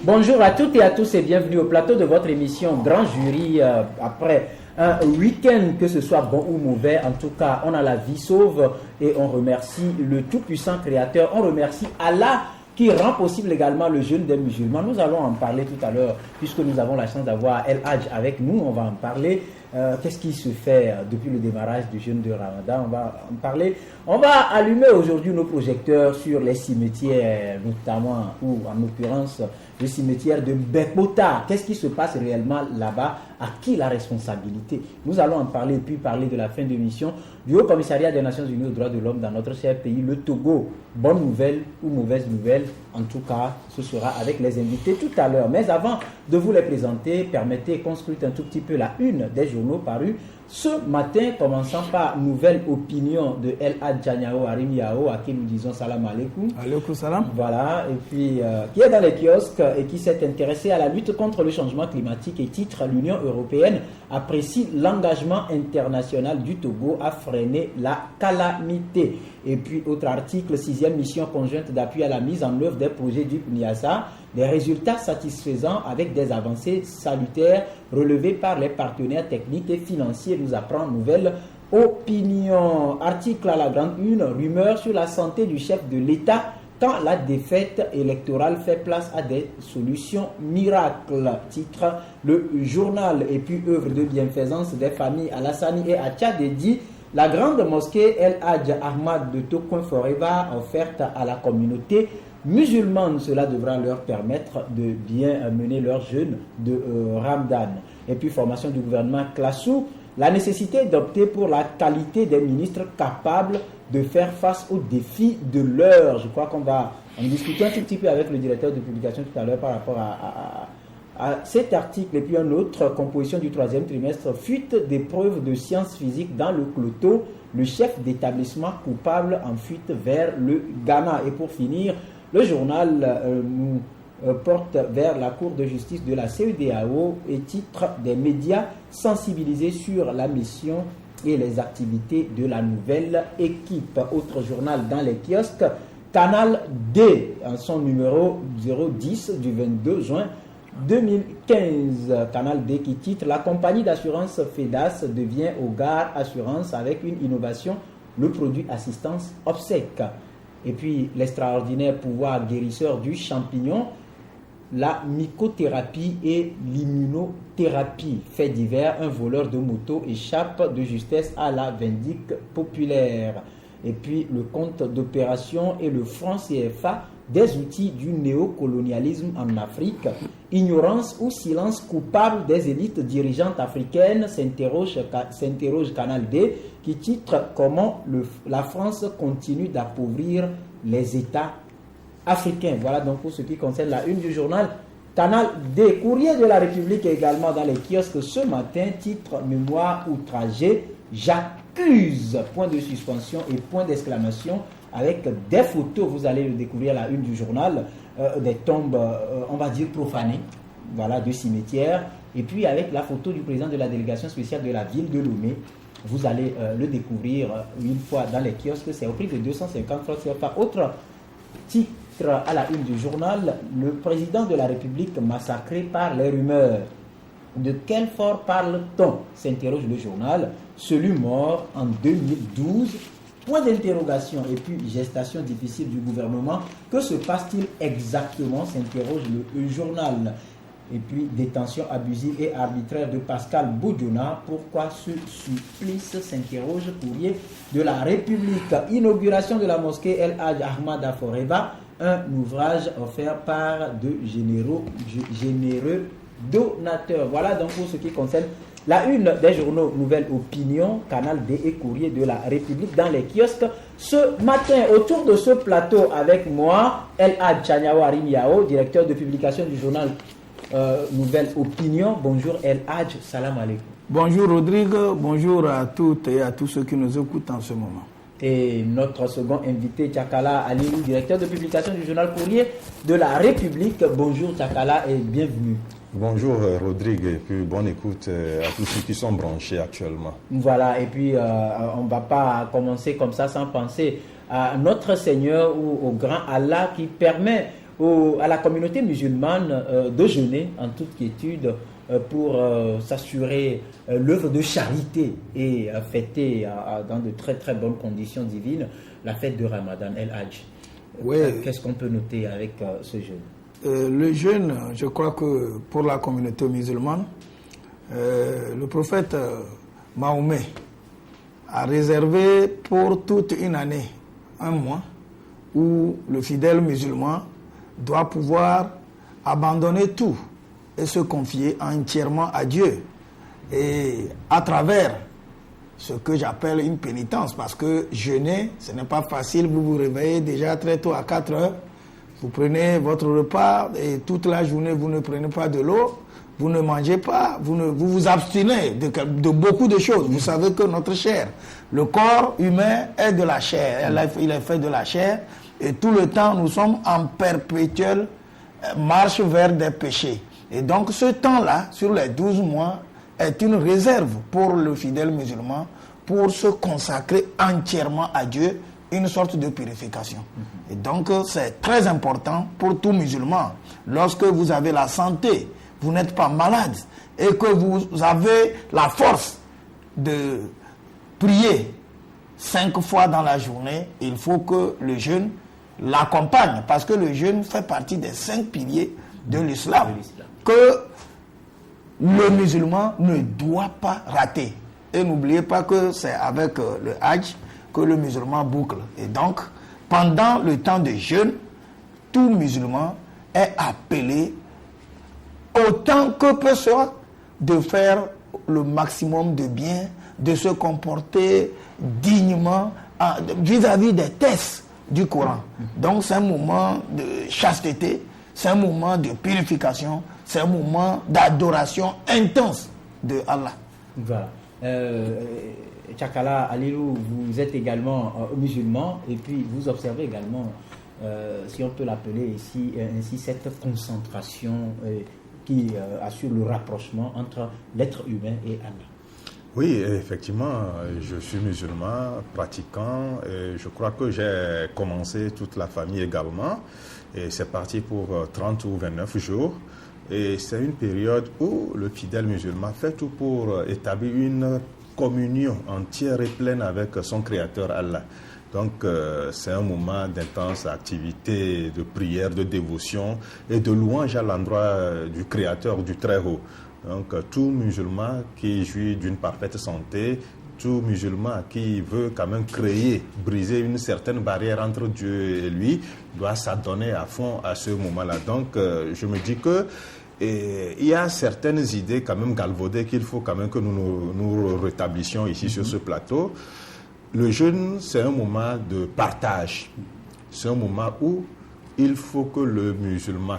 Bonjour à toutes et à tous et bienvenue au plateau de votre émission Grand Jury. Après un week-end, que ce soit bon ou mauvais, en tout cas, on a la vie sauve et on remercie le tout-puissant créateur. On remercie Allah qui rend possible également le jeûne des musulmans. Nous allons en parler tout à l'heure puisque nous avons la chance d'avoir El Hadj avec nous. On va en parler. Qu'est-ce qui se fait depuis le démarrage du jeûne de Ramadan? On va en parler. On va allumer aujourd'hui nos projecteurs sur les cimetières, notamment, ou en l'occurrence, le cimetière de Bekota. Qu'est-ce qui se passe réellement là-bas? À qui la responsabilité? Nous allons en parler et puis parler de la fin de mission du Haut Commissariat des Nations Unies aux droits de l'homme dans notre cher pays, le Togo. Bonne nouvelle ou mauvaise nouvelle? En tout cas, ce sera avec les invités tout à l'heure. Mais avant de vous les présenter, permettez qu'on scrute un tout petit peu la une des journaux parus ce matin, commençant par nouvelle opinion de El Hadj Harim Yao, à qui nous disons salam alaikum. Alaikum salam. Voilà, et puis qui est dans les kiosques et qui s'est intéressé à la lutte contre le changement climatique et titre l'Union européenne apprécie l'engagement international du Togo à freiner la calamité. Et puis autre article, 6e mission conjointe d'appui à la mise en œuvre des projets du PNIASA, des résultats satisfaisants avec des avancées salutaires relevées par les partenaires techniques et financiers, nous apprend nouvelle opinion. Article à la grande une, rumeur sur la santé du chef de l'État quand la défaite électorale fait place à des solutions miracles. Titre le journal. Et puis œuvre de bienfaisance des familles Alassani et Tchadedi. La grande mosquée El Hadj Ahmad de Tokoin Forever offerte à la communauté musulmane, cela devra leur permettre de bien mener leur jeûne de Ramadan. Et puis formation du gouvernement Klassou, la nécessité d'opter pour la qualité des ministres capables de faire face aux défis de l'heure. Je crois qu'on va en discuter un tout petit peu avec le directeur de publication tout à l'heure par rapport à cet article. Et puis un autre, composition du 3e trimestre, fuite des preuves de sciences physiques dans le Cloto, le chef d'établissement coupable en fuite vers le Ghana. Et pour finir, le journal nous porte vers la Cour de justice de la CEDEAO et titre des médias sensibilisés sur la mission et les activités de la nouvelle équipe. Autre journal dans les kiosques, Canal D, en son numéro 010 du 22 juin 2015. Canal D qui titre « La compagnie d'assurance FEDAS devient Hogar Assurance avec une innovation, le produit assistance obsèque ». Et puis l'extraordinaire pouvoir guérisseur du champignon, la mycothérapie et l'immunothérapie. Fait divers, un voleur de moto échappe de justesse à la vindicte populaire. Et puis le compte d'opération et le franc CFA, des outils du néocolonialisme en Afrique. Ignorance ou silence coupable des élites dirigeantes africaines, s'interroge Canal D, qui titre comment la France continue d'appauvrir les États africains. Voilà donc pour ce qui concerne la une du journal Canal D. Courrier de la République également dans les kiosques ce matin, titre mémoire outragée, j'accuse, point de suspension et point d'exclamation, avec des photos, vous allez le découvrir à la une du journal, des tombes, on va dire profanées, voilà, de cimetières, et puis avec la photo du président de la délégation spéciale de la ville de Lomé. Vous allez le découvrir une fois dans les kiosques, c'est au prix de 250 francs CFA. Autre titre à la une du journal, le président de la République massacré par les rumeurs. De quel fort parle-t-on? S'interroge le journal. Celui mort en 2012. Point d'interrogation. Et puis gestation difficile du gouvernement. Que se passe-t-il exactement? S'interroge le journal. Et puis détention abusive et arbitraire de Pascal Boudjouna. Pourquoi ce supplice? S'interroge Courrier de la République. Inauguration de la mosquée El Hadj Ahmad à Foreva. Un ouvrage offert par de généreux donateurs. Voilà donc pour ce qui concerne la une des journaux Nouvelle Opinion, Canal D et Courrier de la République dans les kiosques. Ce matin, autour de ce plateau avec moi, El Hadj Harim Yao, directeur de publication du journal Nouvelle Opinion. Bonjour El Hadj, salam alaikum. Bonjour Rodrigue, bonjour à toutes et à tous ceux qui nous écoutent en ce moment. Et notre second invité, Tchakala Aliou, directeur de publication du journal Courrier de la République. Bonjour Tchakala et bienvenue. Bonjour Rodrigue et puis bonne écoute à tous ceux qui sont branchés actuellement. Voilà, et puis on ne va pas commencer comme ça sans penser à notre Seigneur ou au grand Allah qui permet à la communauté musulmane de jeûner en toute quiétude pour s'assurer l'œuvre de charité et fêter dans de très très bonnes conditions divines la fête de Ramadan, El Hajj. Oui. Qu'est-ce qu'on peut noter avec ce jeûne? Le jeûne, je crois que pour la communauté musulmane, le prophète Mahomet a réservé pour toute une année un mois où le fidèle musulman doit pouvoir abandonner tout et se confier entièrement à Dieu. Et à travers ce que j'appelle une pénitence, parce que jeûner, ce n'est pas facile. Vous vous réveillez déjà très tôt à 4 heures, vous prenez votre repas et toute la journée, vous ne prenez pas de l'eau, vous ne mangez pas, vous vous abstenez de beaucoup de choses. Vous savez que notre chair, le corps humain est de la chair, il est fait de la chair, et tout le temps, nous sommes en perpétuelle marche vers des péchés. Et donc, ce temps-là, sur les 12 mois, est une réserve pour le fidèle musulman pour se consacrer entièrement à Dieu, une sorte de purification. Et donc, c'est très important pour tout musulman. Lorsque vous avez la santé, vous n'êtes pas malade et que vous avez la force de prier 5 fois dans la journée, il faut que le jeûne l'accompagne, parce que le jeûne fait partie des 5 piliers de l'islam que le musulman ne doit pas rater. Et n'oubliez pas que c'est avec le Hajj que le musulman boucle. Et donc, pendant le temps de jeûne, tout musulman est appelé, autant que peut soit, de faire le maximum de bien, de se comporter dignement vis-à-vis des textes du Coran. Donc, c'est un moment de chasteté, c'est un moment de purification, c'est un moment d'adoration intense de Allah. Voilà. Tchakala Alilou, vous êtes également musulman et puis vous observez également, si on peut l'appeler ici, ainsi cette concentration qui assure le rapprochement entre l'être humain et Allah. Oui, effectivement, je suis musulman, pratiquant, et je crois que j'ai commencé toute la famille également, et c'est parti pour 30 ou 29 jours. Et c'est une période où le fidèle musulman fait tout pour établir une communion entière et pleine avec son Créateur Allah. Donc c'est un moment d'intense activité, de prière, de dévotion et de louange à l'endroit du Créateur, du Très-Haut. Donc tout musulman qui jouit d'une parfaite santé, tout musulman qui veut quand même créer, briser une certaine barrière entre Dieu et lui, doit s'adonner à fond à ce moment-là. Donc je me dis que il y a certaines idées quand même galvaudées qu'il faut quand même que nous rétablissions ici sur ce plateau. Le jeûne, c'est un moment de partage. C'est un moment où il faut que le musulman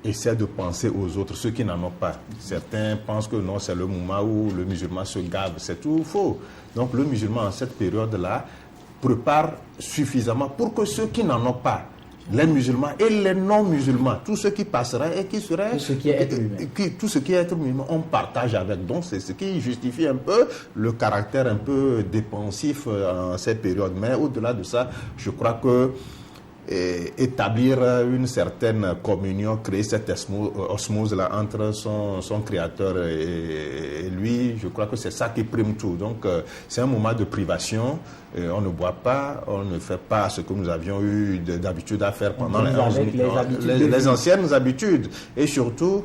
essaie de penser aux autres, ceux qui n'en ont pas. Certains pensent que non, c'est le moment où le musulman se gave. C'est tout faux. Donc le musulman, en cette période-là, prépare suffisamment pour que ceux qui n'en ont pas, les musulmans et les non-musulmans, tous ceux qui passeraient et qui seraient... Tout ce qui est être humain. Tout ce qui est être humain, on partage avec. Donc c'est ce qui justifie un peu le caractère un peu dépensif en cette période. Mais au-delà de ça, je crois que établir une certaine communion, créer cette osmose-là entre son créateur et lui, je crois que c'est ça qui prime tout. Donc c'est un moment de privation, on ne boit pas, on ne fait pas ce que nous avions eu d'habitude à faire pendant les anciennes habitudes. Et surtout,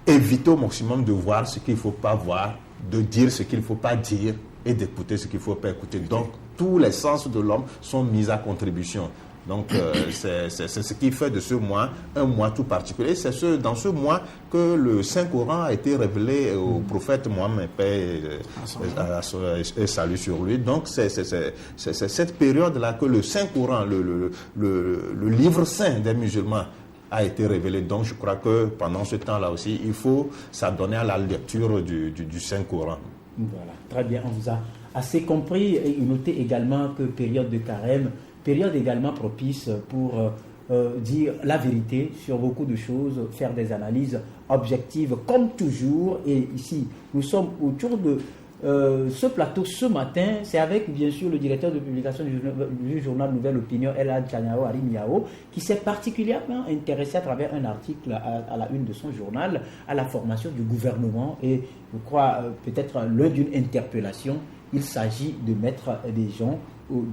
éviter au maximum de voir ce qu'il ne faut pas voir, de dire ce qu'il ne faut pas dire et d'écouter ce qu'il ne faut pas écouter. Donc tous les sens de l'homme sont mis à contribution. Donc c'est ce qui fait de ce mois un mois tout particulier. C'est dans ce mois que le Saint-Coran a été révélé au prophète Mohammed, paix et salut sur lui. Donc c'est cette période-là que le Saint-Coran, le livre saint des musulmans, a été révélé. Donc je crois que pendant ce temps-là aussi, il faut s'adonner à la lecture du Saint-Coran. Voilà, très bien, on vous a assez compris. Et notez également que période de carême, période également propice pour dire la vérité sur beaucoup de choses, faire des analyses objectives comme toujours. Et ici, nous sommes autour de ce plateau ce matin, c'est avec bien sûr le directeur de publication du journal Nouvelle Opinion, El Hadj Tchaniao Arimiao, qui s'est particulièrement intéressé à travers un article à la une de son journal à la formation du gouvernement et je crois peut-être l'un d'une interpellation. Il s'agit de mettre des gens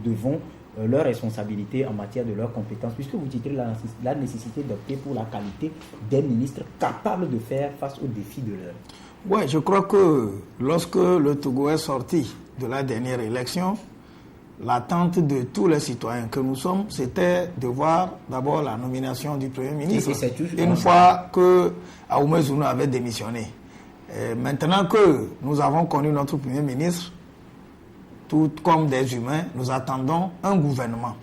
devant leurs responsabilités en matière de leurs compétences, puisque vous titrez la nécessité d'opter pour la qualité des ministres capables de faire face aux défis de l'heure. Oui, je crois que lorsque le Togo est sorti de la dernière élection, l'attente de tous les citoyens que nous sommes, c'était de voir d'abord la nomination du Premier ministre, une fois que Aoumé Zounou avait démissionné. Et maintenant que nous avons connu notre Premier ministre, tout comme des humains, nous attendons un gouvernement.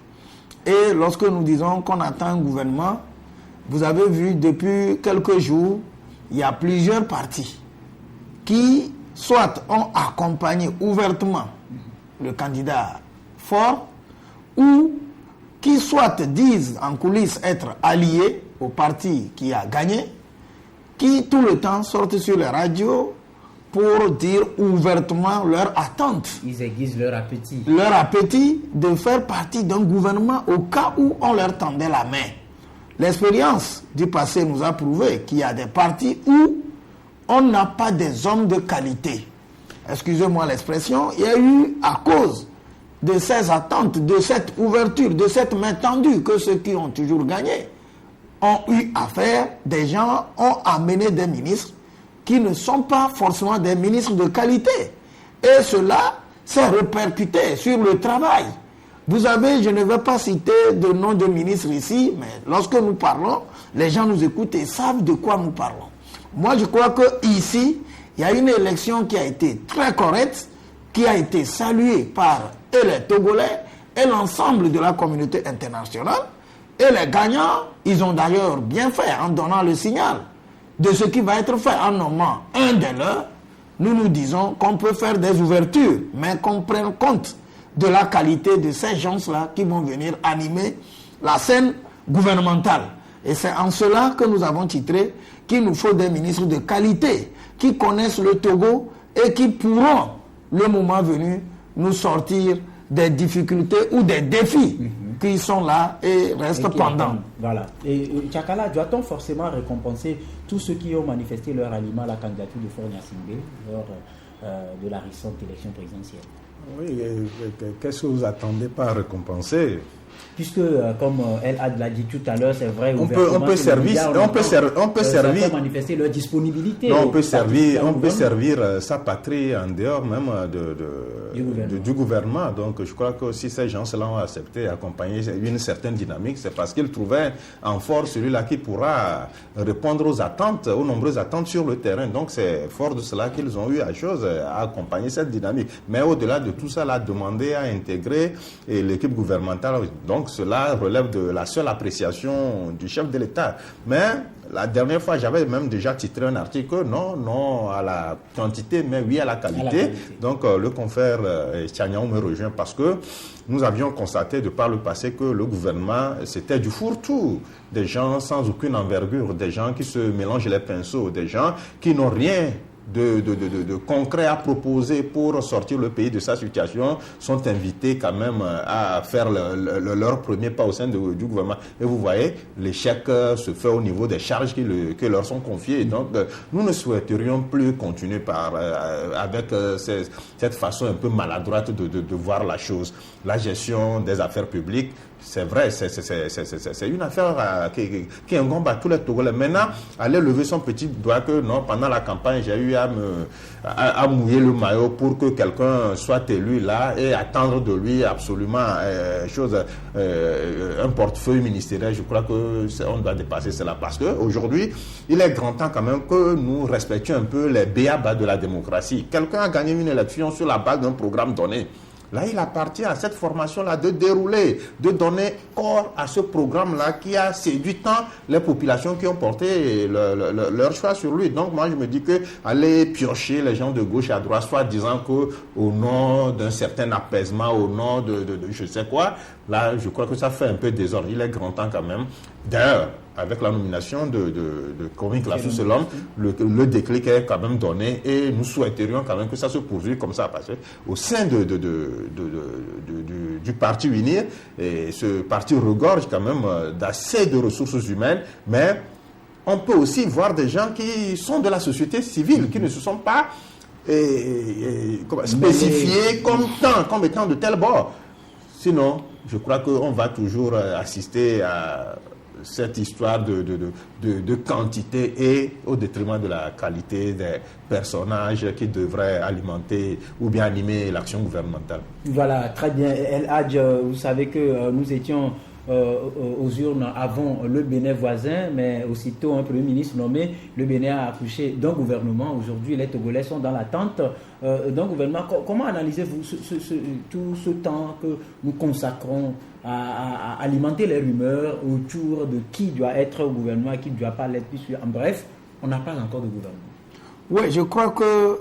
Et lorsque nous disons qu'on attend un gouvernement, vous avez vu depuis quelques jours, il y a plusieurs partis qui soit ont accompagné ouvertement le candidat fort ou qui soit disent en coulisses être alliés au parti qui a gagné, qui tout le temps sortent sur les radios pour dire ouvertement leur attente. Ils aiguisent leur appétit. Leur appétit de faire partie d'un gouvernement au cas où on leur tendait la main. L'expérience du passé nous a prouvé qu'il y a des partis où on n'a pas des hommes de qualité. Excusez-moi l'expression, il y a eu, à cause de ces attentes, de cette ouverture, de cette main tendue que ceux qui ont toujours gagné ont eu à faire, des gens ont amené des ministres qui ne sont pas forcément des ministres de qualité. Et cela s'est répercuté sur le travail. Vous avez, je ne vais pas citer de nom de ministre ici, mais lorsque nous parlons, les gens nous écoutent et savent de quoi nous parlons. Moi, je crois qu'ici, il y a une élection qui a été très correcte, qui a été saluée par les Togolais et l'ensemble de la communauté internationale. Et les gagnants, ils ont d'ailleurs bien fait en donnant le signal de ce qui va être fait en nommant un des leurs. Nous disons qu'on peut faire des ouvertures, mais qu'on prenne compte de la qualité de ces gens-là qui vont venir animer la scène gouvernementale. Et c'est en cela que nous avons titré qu'il nous faut des ministres de qualité qui connaissent le Togo et qui pourront, le moment venu, nous sortir des difficultés ou des défis qui sont là et restent pendants. Voilà. Et Tchakala, doit-on forcément récompenser tous ceux qui ont manifesté leur aliment à la candidature de Faure Gnassingbé lors de la récente élection présidentielle? Oui, qu'est-ce que vous attendez pas à récompenser? Puisque, comme elle l'a dit tout à l'heure, c'est vrai, on peut servir, manifester leur disponibilité. Non, on peut servir sa patrie en dehors même du gouvernement. Donc, je crois que si ces gens-là ont accepté et accompagné une certaine dynamique, c'est parce qu'ils trouvaient en force celui-là qui pourra répondre aux attentes, aux nombreuses attentes sur le terrain. Donc, c'est fort de cela qu'ils ont eu à accompagner cette dynamique. Mais au-delà de tout ça, là, demander à intégrer l'équipe gouvernementale. Donc, cela relève de la seule appréciation du chef de l'État. Mais la dernière fois, j'avais même déjà titré un article, non à la quantité, mais oui à la qualité. Donc, le confrère Tchaniao me rejoint parce que nous avions constaté de par le passé que le gouvernement, c'était du fourre-tout. Des gens sans aucune envergure, des gens qui se mélangent les pinceaux, des gens qui n'ont rien de concret à proposer pour sortir le pays de sa situation, sont invités quand même à faire leur premier pas au sein du gouvernement. Et vous voyez, l'échec se fait au niveau des charges qui leur sont confiées. Donc, nous ne souhaiterions plus continuer avec cette façon un peu maladroite de voir la chose. La gestion des affaires publiques, c'est vrai, c'est une affaire qui incombe à tous les Togolais. Maintenant, aller lever son petit doigt que non, pendant la campagne, j'ai eu à mouiller le maillot pour que quelqu'un soit élu là et attendre de lui absolument un portefeuille ministériel. Je crois qu'on doit dépasser cela parce qu'aujourd'hui, il est grand temps quand même que nous respections un peu les b.a.-ba de la démocratie. Quelqu'un a gagné une élection sur la base d'un programme donné. Là, il appartient à cette formation-là de dérouler, de donner corps à ce programme-là qui a séduit tant les populations qui ont porté leur choix sur lui. Donc, moi, je me dis que aller piocher les gens de gauche à droite, soit disant qu'au nom d'un certain apaisement, au nom de je sais quoi, là, je crois que ça fait un peu désordre. Il est grand temps quand même. D'ailleurs, avec la nomination de Kwame Classou Selom, le déclic est quand même donné et nous souhaiterions quand même que ça se poursuive comme ça, parce que au sein du parti UNIR, et ce parti regorge quand même d'assez de ressources humaines, mais on peut aussi voir des gens qui sont de la société civile, qui ne se sont pas spécifiés comme étant de tel bord. Sinon, je crois qu'on va toujours assister à cette histoire de quantité et au détriment de la qualité des personnages qui devraient alimenter ou bien animer l'action gouvernementale. Voilà, très bien. El Hadj, vous savez que nous étions aux urnes avant le Bénin voisin, mais aussitôt un Premier ministre nommé, le Bénin a accouché d'un gouvernement. Aujourd'hui, les Togolais sont dans l'attente d'un gouvernement. Comment analysez-vous tout ce temps que nous consacrons à alimenter les rumeurs autour de qui doit être au gouvernement et qui ne doit pas l'être? En bref, on n'a pas encore de gouvernement. Oui, je crois que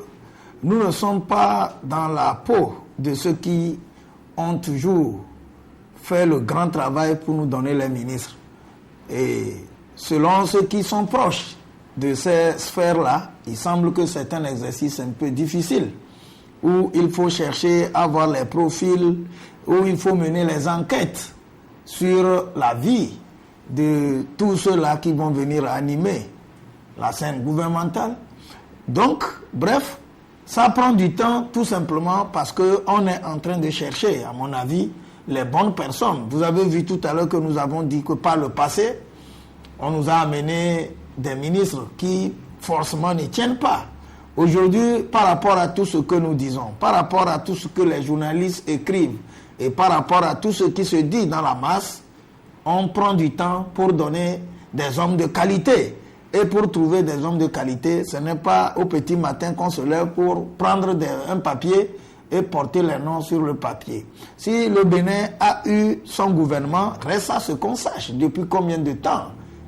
nous ne sommes pas dans la peau de ceux qui ont toujours fait le grand travail pour nous donner les ministres. Et selon ceux qui sont proches de ces sphères-là, il semble que c'est un exercice un peu difficile, où il faut chercher à voir les profils, où il faut mener les enquêtes sur la vie de tous ceux-là qui vont venir animer la scène gouvernementale. Donc, bref, ça prend du temps tout simplement parce qu'on est en train de chercher, à mon avis, les bonnes personnes. Vous avez vu tout à l'heure que nous avons dit que par le passé, on nous a amené des ministres qui forcément ne tiennent pas. Aujourd'hui, par rapport à tout ce que nous disons, par rapport à tout ce que les journalistes écrivent et par rapport à tout ce qui se dit dans la masse, on prend du temps pour donner des hommes de qualité. Et pour trouver des hommes de qualité, ce n'est pas au petit matin qu'on se lève pour prendre un papier et porter les noms sur le papier. Si le Bénin a eu son gouvernement, reste à ce qu'on sache depuis combien de temps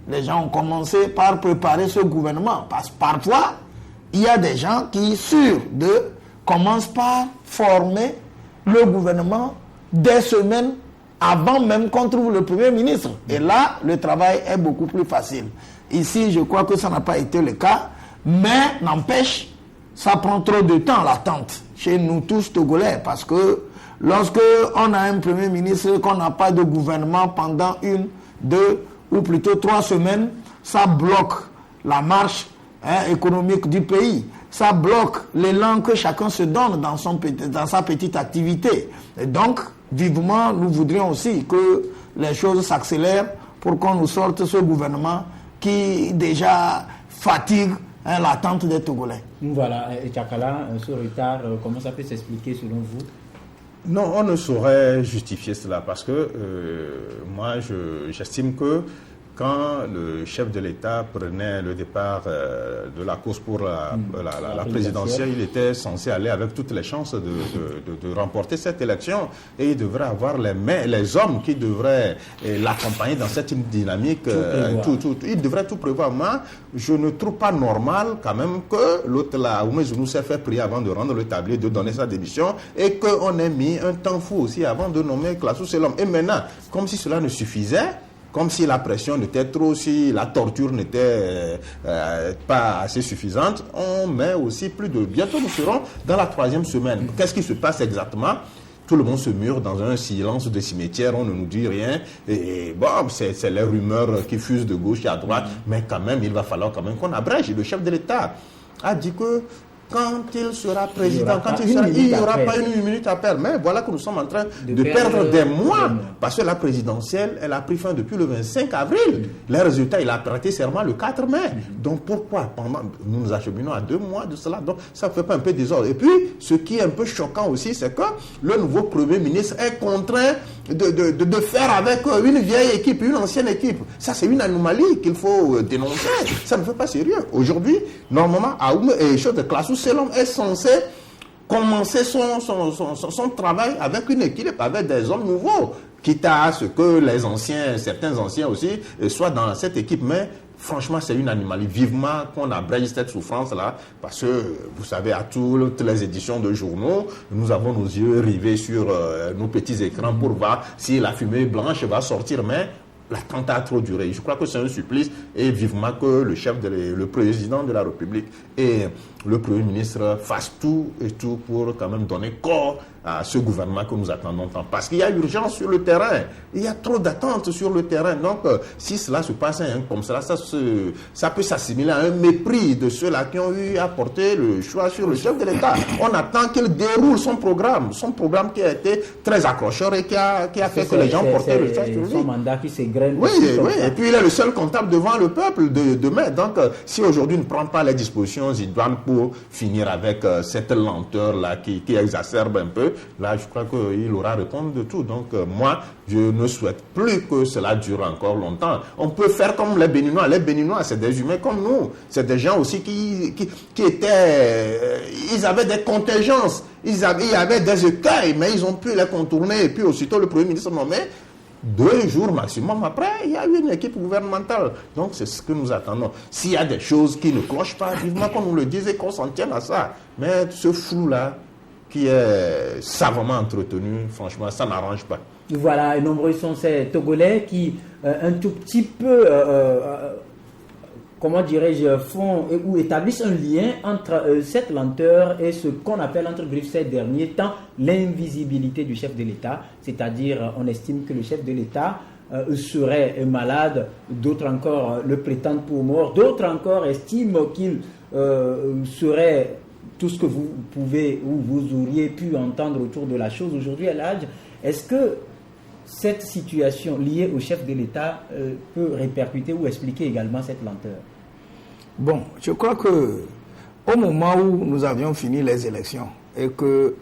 les gens ont commencé par préparer ce gouvernement. Parce que parfois, il y a des gens qui, sûrs d'eux, commencent par former le gouvernement des semaines avant même qu'on trouve le Premier ministre. Et là, le travail est beaucoup plus facile. Ici, je crois que ça n'a pas été le cas, mais n'empêche, ça prend trop de temps, l'attente, chez nous tous Togolais, parce que lorsque on a un Premier ministre, qu'on n'a pas de gouvernement pendant 1, 2 ou plutôt 3 semaines, ça bloque la marche économique du pays. Ça bloque l'élan que chacun se donne dans sa petite activité. Et donc, vivement, nous voudrions aussi que les choses s'accélèrent pour qu'on nous sorte ce gouvernement qui déjà fatigue l'attente des Togolais. Voilà, et Tchakala, ce retard, comment ça peut s'expliquer selon vous? Non, on ne saurait justifier cela parce que moi, j'estime que quand le chef de l'État prenait le départ de la course pour la présidentielle, il était censé aller avec toutes les chances de remporter cette élection et il devrait avoir les hommes qui devraient l'accompagner dans cette dynamique. Il devrait tout prévoir. Moi, je ne trouve pas normal quand même que l'autre là, Oumezounou s'est fait prier avant de rendre le tablier, de donner sa démission et qu'on ait mis un temps fou aussi avant de nommer Classou Selom. Et maintenant, comme si cela ne suffisait, comme si la pression n'était trop, si la torture n'était pas assez suffisante, on met aussi plus de... Bientôt, nous serons dans la 3e semaine. Qu'est-ce qui se passe exactement? Tout le monde se mure dans un silence de cimetière, on ne nous dit rien. Et bon, c'est les rumeurs qui fusent de gauche et à droite, mais quand même, il va falloir quand même qu'on abrège. Le chef de l'État a dit que quand il sera président, il n'y aura pas une minute à perdre. Mais voilà que nous sommes en train de perdre des mois. Parce que la présidentielle, elle a pris fin depuis le 25 avril. Les résultats, il a prêté serment le 4 mai. Donc pourquoi nous nous acheminons à 2 mois de cela? Donc ça ne fait pas un peu désordre. Et puis, ce qui est un peu choquant aussi, c'est que le nouveau Premier ministre est contraint de faire avec une vieille équipe, une ancienne équipe. Ça, c'est une anomalie qu'il faut dénoncer. Ça ne fait pas sérieux. Aujourd'hui, normalement, Aoum et chose de Classou Selom est censé commencer son travail avec une équipe, avec des hommes nouveaux, quitte à ce que certains anciens aussi, soient dans cette équipe. Mais franchement, c'est une anomalie. Vivement qu'on abrège cette souffrance-là, parce que, vous savez, à toutes les éditions de journaux, nous avons nos yeux rivés sur nos petits écrans pour voir si la fumée blanche va sortir. Mais L'attentat a trop duré. Je crois que c'est un supplice et vivement que le président de la République et le Premier ministre fassent tout et tout pour quand même donner corps à ce gouvernement que nous attendons tant. Parce qu'il y a urgence sur le terrain. Il y a trop d'attentes sur le terrain. Donc, si cela se passe comme cela, ça peut s'assimiler à un mépris de ceux-là qui ont eu à porter le choix sur le chef de l'État. On attend qu'il déroule son programme qui a été très accrocheur et qui a fait que les gens portaient le choix sur lui. Son mandat qui s'égrène. Oui, et puis il est le seul comptable devant le peuple demain. Donc, si aujourd'hui il ne prend pas les dispositions idoines pour finir avec cette lenteur-là qui exacerbe un peu, là, je crois qu'il aura répondu de tout. Donc, moi, je ne souhaite plus que cela dure encore longtemps. On peut faire comme les Béninois. Les Béninois, c'est des humains comme nous. C'est des gens aussi qui étaient... ils avaient des contingences. Il y avait des écueils, mais ils ont pu les contourner. Et puis, aussitôt, le Premier ministre nommé, 2 jours maximum après, il y a eu une équipe gouvernementale. Donc, c'est ce que nous attendons. S'il y a des choses qui ne clochent pas, vivement qu'on nous le dise et qu'on s'en tienne à ça. Mais ce flou-là, qui est savamment entretenu, franchement, ça n'arrange pas. Voilà, et nombreux sont ces Togolais qui, un tout petit peu, comment dirais-je, font ou établissent un lien entre cette lenteur et ce qu'on appelle entre griffes ces derniers temps l'invisibilité du chef de l'État, c'est-à-dire on estime que le chef de l'État serait malade, d'autres encore le prétendent pour mort, d'autres encore estiment qu'il serait tout ce que vous pouvez ou vous auriez pu entendre autour de la chose aujourd'hui à l'âge. Est-ce que cette situation liée au chef de l'État peut répercuter ou expliquer également cette lenteur? Bon, je crois que au moment où nous avions fini les élections et que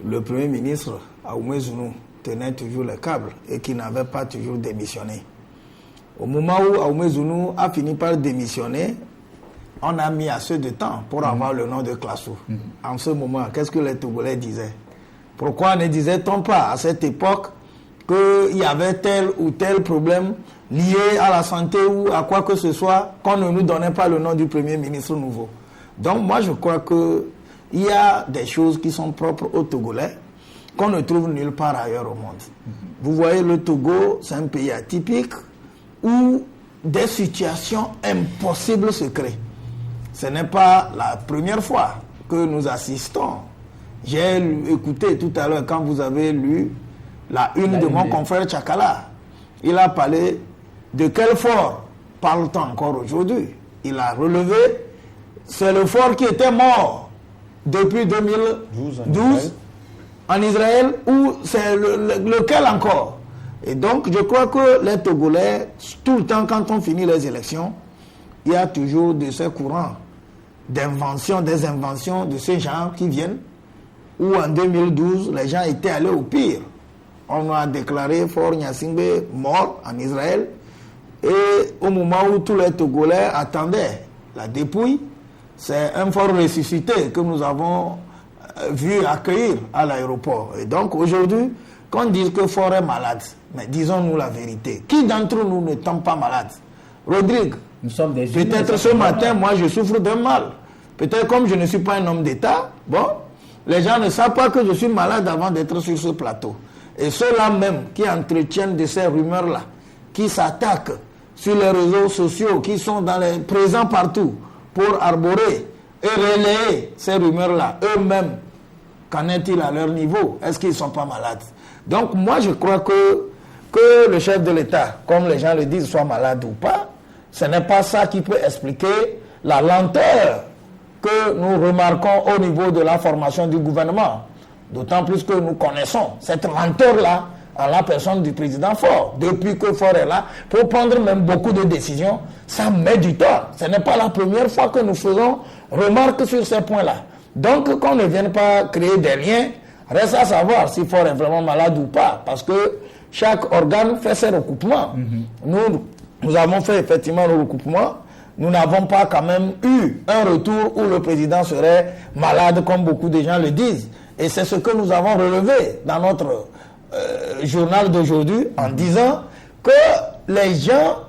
le Premier ministre, Aoumé Zounou, tenait toujours le câble et qui n'avait pas toujours démissionné, au moment où Aoumé Zounou a fini par démissionner, on a mis assez de temps pour avoir le nom de Classou. En ce moment, qu'est-ce que les Togolais disaient? Pourquoi ne disait-on pas à cette époque qu'il y avait tel ou tel problème lié à la santé ou à quoi que ce soit, qu'on ne nous donnait pas le nom du Premier ministre nouveau? Donc moi je crois qu'il y a des choses qui sont propres aux Togolais qu'on ne trouve nulle part ailleurs au monde. Vous voyez, le Togo, c'est un pays atypique où des situations impossibles se créent. Ce n'est pas la première fois que nous assistons. J'ai écouté tout à l'heure quand vous avez lu la une de mon confrère Tchakala. Il a parlé de quel fort parle-t-on encore aujourd'hui? Il a relevé, c'est le fort qui était mort depuis 2012 en Israël, ou c'est lequel encore? Et donc je crois que les Togolais, tout le temps quand on finit les élections, il y a toujours de ces courants d'invention, des inventions de ces gens qui viennent, où en 2012, les gens étaient allés au pire. On a déclaré Fort Gnassingbé mort en Israël, et au moment où tous les Togolais attendaient la dépouille, c'est un fort ressuscité que nous avons vu accueillir à l'aéroport. Et donc aujourd'hui, qu'on dise que Fort est malade, mais disons-nous la vérité. Qui d'entre nous ne tombe pas malade? Rodrigue, nous sommes des peut-être ce matin, moi je souffre d'un mal. Peut-être comme je ne suis pas un homme d'État, bon, les gens ne savent pas que je suis malade avant d'être sur ce plateau. Et ceux-là même qui entretiennent de ces rumeurs-là, qui s'attaquent sur les réseaux sociaux, qui sont présents partout pour arborer et relayer ces rumeurs-là, eux-mêmes, qu'en est-il à leur niveau? Est-ce qu'ils ne sont pas malades? Donc moi je crois que le chef de l'État, comme les gens le disent, soit malade ou pas, ce n'est pas ça qui peut expliquer la lenteur que nous remarquons au niveau de la formation du gouvernement. D'autant plus que nous connaissons cette lenteur-là à la personne du président Faure. Depuis que Faure est là, pour prendre même beaucoup de décisions, ça met du temps. Ce n'est pas la première fois que nous faisons remarque sur ces points-là. Donc, qu'on ne vienne pas créer des liens, reste à savoir si Faure est vraiment malade ou pas, parce que chaque organe fait ses recoupements. Nous avons fait effectivement le recoupement. Nous n'avons pas quand même eu un retour où le président serait malade, comme beaucoup de gens le disent. Et c'est ce que nous avons relevé dans notre journal d'aujourd'hui, en disant que les gens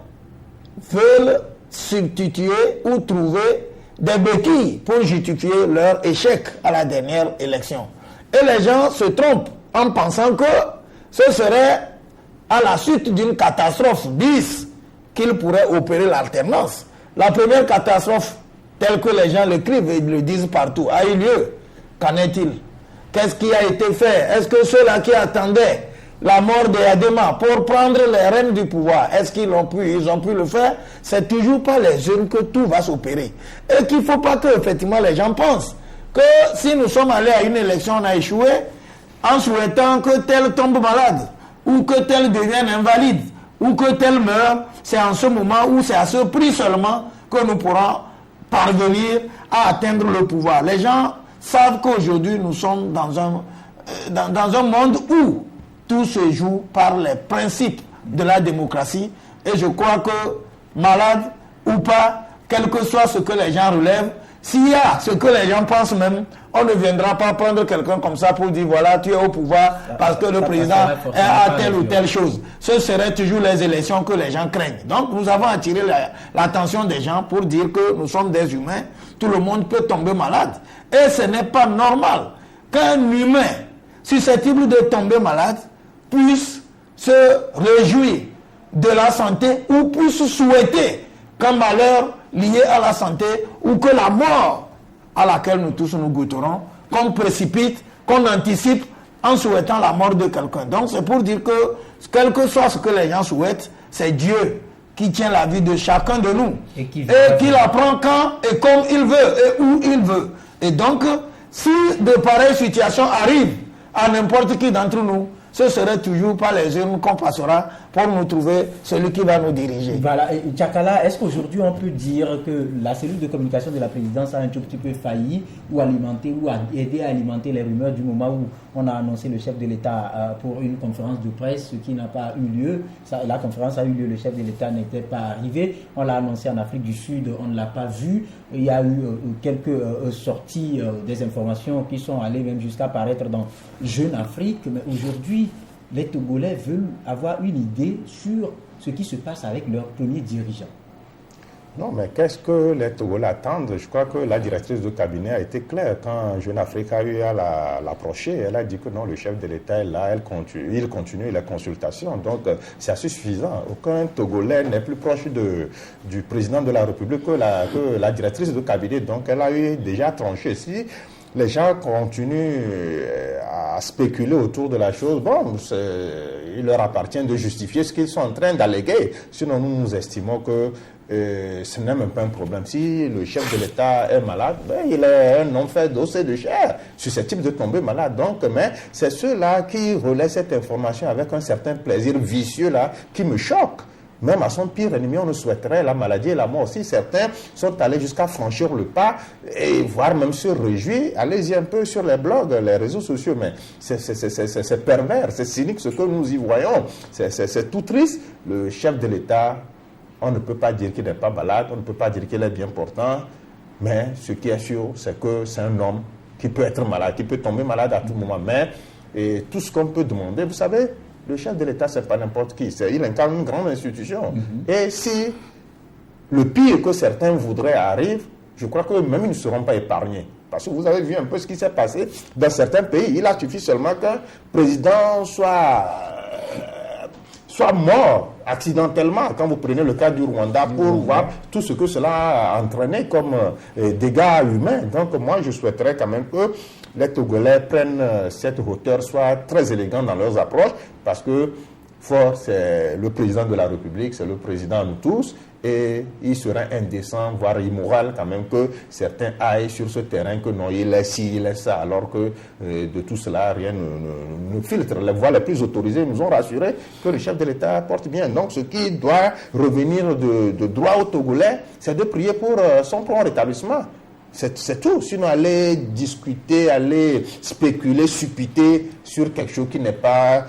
veulent substituer ou trouver des béquilles pour justifier leur échec à la dernière élection. Et les gens se trompent en pensant que ce serait à la suite d'une catastrophe, disent qu'ils pourraient opérer l'alternance. La première catastrophe, telle que les gens l'écrivent et le disent partout, a eu lieu. Qu'en est-il? Qu'est-ce qui a été fait? Est-ce que ceux-là qui attendaient la mort de Yadema pour prendre les rênes du pouvoir, est-ce qu'ils ont pu le faire? C'est toujours pas les jeunes que tout va s'opérer. Et qu'il ne faut pas que effectivement les gens pensent que si nous sommes allés à une élection, on a échoué en souhaitant que tel tombe malade ou que tel devienne invalide ou que tel meurt. C'est en ce moment où c'est à ce prix seulement que nous pourrons parvenir à atteindre le pouvoir. Les gens savent qu'aujourd'hui nous sommes dans un monde où tout se joue par les principes de la démocratie. Et je crois que, malade ou pas, quel que soit ce que les gens relèvent, s'il y a ce que les gens pensent même, on ne viendra pas prendre quelqu'un comme ça pour dire voilà, tu es au pouvoir parce que le président a telle ou telle chose. Ce serait toujours les élections que les gens craignent. Donc nous avons attiré l'attention des gens pour dire que nous sommes des humains, tout le monde peut tomber malade. Et ce n'est pas normal qu'un humain susceptible de tomber malade puisse se réjouir de la santé ou puisse souhaiter qu'un malheur lié à la santé ou que la mort à laquelle nous tous nous goûterons, qu'on précipite, qu'on anticipe en souhaitant la mort de quelqu'un. Donc c'est pour dire que quel que soit ce que les gens souhaitent, c'est Dieu qui tient la vie de chacun de nous et qui la prend quand et comme il veut et où il veut. Et donc si de pareilles situations arrivent à n'importe qui d'entre nous, ce serait toujours pas les urnes qu'on passera pour nous trouver celui qui va nous diriger. Voilà. Et Tchakala, est-ce qu'aujourd'hui on peut dire que la cellule de communication de la présidence a un tout petit peu failli ou alimenter ou a aidé à alimenter les rumeurs du moment où on a annoncé le chef de l'État pour une conférence de presse, ce qui n'a pas eu lieu. La conférence a eu lieu, le chef de l'État n'était pas arrivé. On l'a annoncé en Afrique du Sud, on ne l'a pas vu. Il y a eu quelques sorties des informations qui sont allées même jusqu'à apparaître dans Jeune Afrique. Mais aujourd'hui, les Togolais veulent avoir une idée sur ce qui se passe avec leur premier dirigeant. Non, mais qu'est-ce que les Togolais attendent? Je crois que la directrice de cabinet a été claire. Quand Jeune Afrique a eu à l'approcher, elle a dit que non, le chef de l'État est là, il continue les consultations. Donc, c'est assez suffisant. Aucun Togolais n'est plus proche du président de la République que la directrice de cabinet. Donc, elle a eu déjà tranché. Si les gens continuent à spéculer autour de la chose, bon, il leur appartient de justifier ce qu'ils sont en train d'alléguer. Sinon, nous estimons que ce n'est même pas un problème. Si le chef de l'État est malade, ben, il est un homme fait d'os et de chair, susceptible de tomber malade. Donc, mais c'est ceux-là qui relaient cette information avec un certain plaisir vicieux là qui me choque. Même à son pire ennemi, on ne souhaiterait la maladie et la mort. Si certains sont allés jusqu'à franchir le pas et voire même se réjouir, allez-y un peu sur les blogs, les réseaux sociaux. Mais c'est pervers, c'est cynique ce que nous y voyons. C'est tout triste. Le chef de l'État, on ne peut pas dire qu'il n'est pas malade, on ne peut pas dire qu'il est bien portant. Mais ce qui est sûr, c'est que c'est un homme qui peut être malade, qui peut tomber malade à tout moment. Mais et tout ce qu'on peut demander, vous savez, le chef de l'État, ce n'est pas n'importe qui. Il incarne une grande institution. Et si le pire que certains voudraient arrive, je crois que même ils ne seront pas épargnés. Parce que vous avez vu un peu ce qui s'est passé dans certains pays. Il a suffi seulement qu'un président soit mort accidentellement, quand vous prenez le cas du Rwanda, pour voir tout ce que cela a entraîné comme dégâts humains. Donc moi, je souhaiterais quand même que les Togolais prennent cette hauteur, soient très élégants dans leurs approches, parce que fort, c'est le président de la République, c'est le président de nous tous, et il serait indécent, voire immoral quand même que certains aillent sur ce terrain, que non, il est ci, il est ça, alors que de tout cela, rien ne filtre. Les voies les plus autorisées nous ont rassuré que le chef de l'État porte bien. Donc ce qui doit revenir de droit au Togolais, c'est de prier pour son prompt rétablissement. C'est tout. Sinon, aller discuter, aller spéculer, supputer sur quelque chose qui n'est pas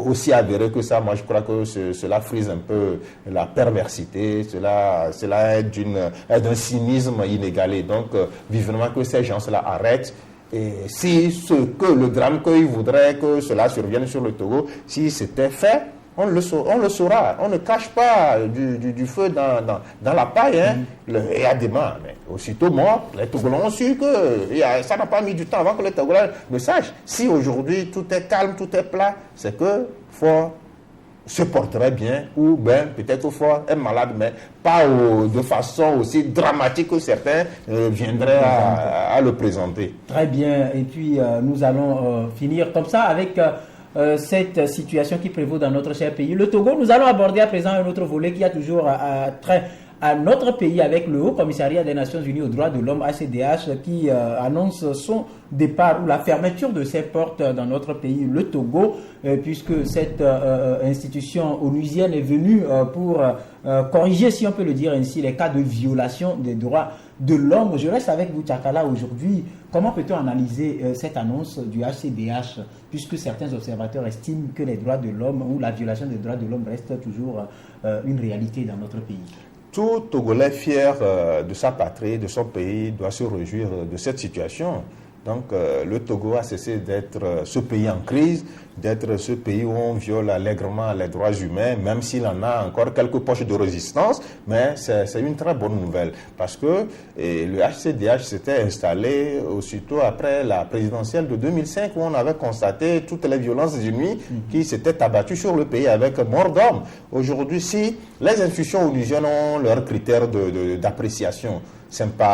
aussi avéré que ça, moi je crois que cela frise un peu la perversité, cela est d'un cynisme inégalé. Donc, vivement que ces gens-là arrêtent. Et si le drame qu'ils voudraient que cela survienne sur le Togo, si c'était fait, on le saura. On ne cache pas du feu dans la paille. Hein. Il y a des morts. Mais aussitôt mort, les Togolais ont su que ça n'a pas mis du temps avant que les Togolais le sachent. Si aujourd'hui tout est calme, tout est plat, c'est que fort se porterait bien, ou ben, peut-être au fort est malade, mais pas de façon aussi dramatique que certains viendraient à le présenter. Très bien, et puis nous allons finir comme ça avec cette situation qui prévaut dans notre cher pays, le Togo. Nous allons aborder à présent un autre volet qui a toujours trait à notre pays avec le Haut Commissariat des Nations Unies aux droits de l'homme, HCDH, qui annonce son départ ou la fermeture de ses portes dans notre pays, le Togo, puisque cette institution onusienne est venue pour corriger, si on peut le dire ainsi, les cas de violation des droits de l'homme. Je reste avec vous, Tchakala, aujourd'hui. Comment peut-on analyser cette annonce du HCDH, puisque certains observateurs estiment que les droits de l'homme ou la violation des droits de l'homme reste toujours une réalité dans notre pays? Tout Togolais fier de sa patrie, de son pays, doit se réjouir de cette situation. Donc le Togo a cessé d'être ce pays en crise, d'être ce pays où on viole allègrement les droits humains, même s'il en a encore quelques poches de résistance, mais c'est une très bonne nouvelle, parce que le HCDH s'était installé aussitôt après la présidentielle de 2005, où on avait constaté toutes les violences inouïes qui s'étaient abattues sur le pays avec mort d'homme. Aujourd'hui, si les institutions onusiennes ont leurs critères d'appréciation,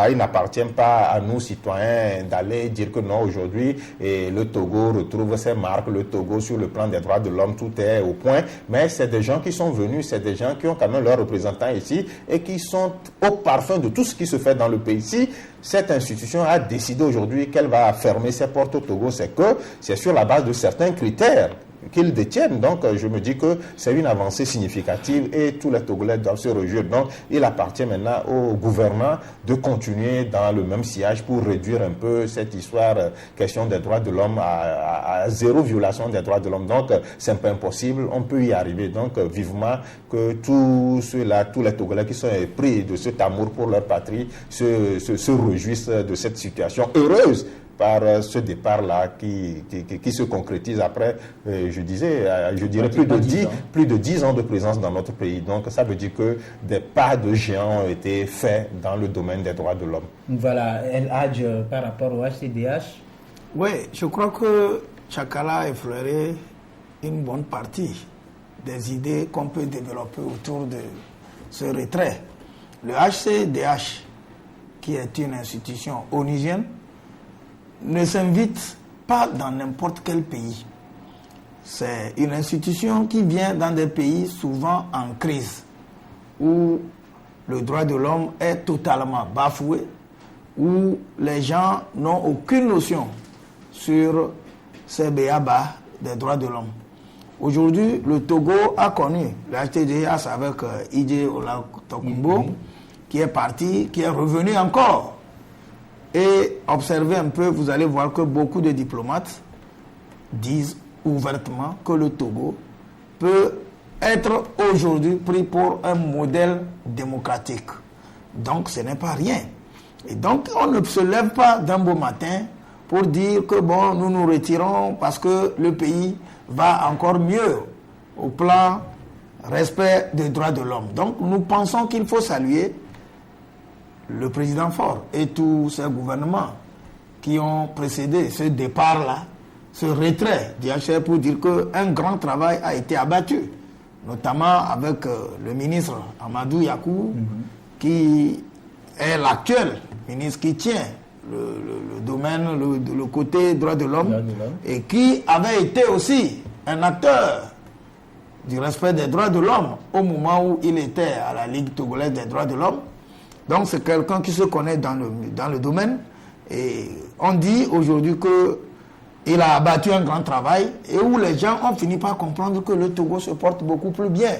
il n'appartient pas à nous, citoyens, d'aller dire que non, aujourd'hui, le Togo retrouve ses marques, le Togo, sur le plan des droits de l'homme, tout est au point. Mais c'est des gens qui sont venus, c'est des gens qui ont quand même leurs représentants ici et qui sont au parfum de tout ce qui se fait dans le pays. Si cette institution a décidé aujourd'hui qu'elle va fermer ses portes au Togo, c'est sur la base de certains critères qu'ils détiennent. Donc, je me dis que c'est une avancée significative et tous les Togolais doivent se réjouir. Donc, il appartient maintenant au gouvernement de continuer dans le même sillage pour réduire un peu cette histoire, question des droits de l'homme à zéro violation des droits de l'homme. Donc, c'est un peu impossible. On peut y arriver. Donc, vivement que tous ceux-là, tous les Togolais qui sont épris de cet amour pour leur patrie se réjouissent de cette situation heureuse par ce départ-là qui se concrétise après, je dirais plus de 10 ans de présence dans notre pays. Donc ça veut dire que des pas de géants ont été faits dans le domaine des droits de l'homme. Voilà, El Hadj, par rapport au HCDH. Oui, je crois que Tchakala a effleuré une bonne partie des idées qu'on peut développer autour de ce retrait. Le HCDH, qui est une institution onusienne, ne s'invite pas dans n'importe quel pays. C'est une institution qui vient dans des pays souvent en crise, où le droit de l'homme est totalement bafoué, où les gens n'ont aucune notion sur ces béabas des droits de l'homme. Aujourd'hui, le Togo a connu le HTDH avec Idje Olakotokumbo, qui est parti, qui est revenu encore. Et observez un peu, vous allez voir que beaucoup de diplomates disent ouvertement que le Togo peut être aujourd'hui pris pour un modèle démocratique. Donc ce n'est pas rien. Et donc on ne se lève pas d'un beau matin pour dire que bon, nous nous retirons parce que le pays va encore mieux au plan respect des droits de l'homme. Donc nous pensons qu'il faut saluer le président Faure et tous ces gouvernements qui ont précédé ce départ-là, ce retrait du HCR, pour dire qu'un grand travail a été abattu, notamment avec le ministre Amadou Yakou, qui est l'actuel ministre qui tient le domaine, le côté droit de l'homme, et qui avait été aussi un acteur du respect des droits de l'homme au moment où il était à la Ligue togolaise des droits de l'homme. Donc c'est quelqu'un qui se connaît dans le domaine, et on dit aujourd'hui qu'il a abattu un grand travail et où les gens ont fini par comprendre que le Togo se porte beaucoup plus bien.